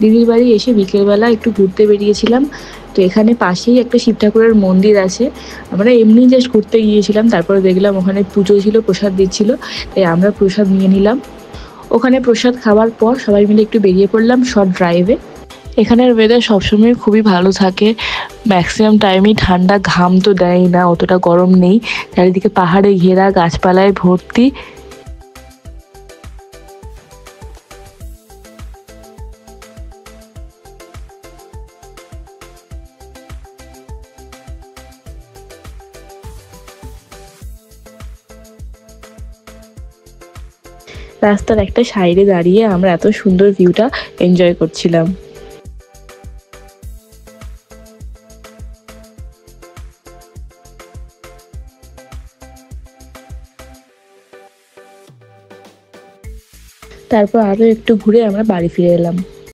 দিদির বাড়ি এসে বিকেলবেলা একটু ঘুরতে বেরিয়েছিলাম। তো এখানে পাশেই একটা শিব ঠাকুরের মন্দির আছে। আমরা এমনি জাস্ট ঘুরতে গিয়েছিলাম, তারপরে দেখলাম ওখানে পুজো ছিল, প্রসাদ দিচ্ছিল, তাই আমরা প্রসাদ নিয়ে নিলাম। ওখানে প্রসাদ খাওয়ার পর সবাই মিলে একটু বেরিয়ে পড়লাম শর্ট ড্রাইভে। এখানের ওয়েদার সবসময় খুবই ভালো থাকে, ম্যাক্সিমাম টাইমই ঠান্ডা, ঘাম তো দেয়ই না, অতটা গরম নেই, চারিদিকে পাহাড়ে ঘেরা, গাছপালায় ভর্তি। রাস্তার একটা সাইডে দাঁড়িয়ে আমরা এত সুন্দর ভিউটা এনজয় করছিলাম। তারপর আরও একটু ঘুরে আমরা বাড়ি ফিরে এলাম।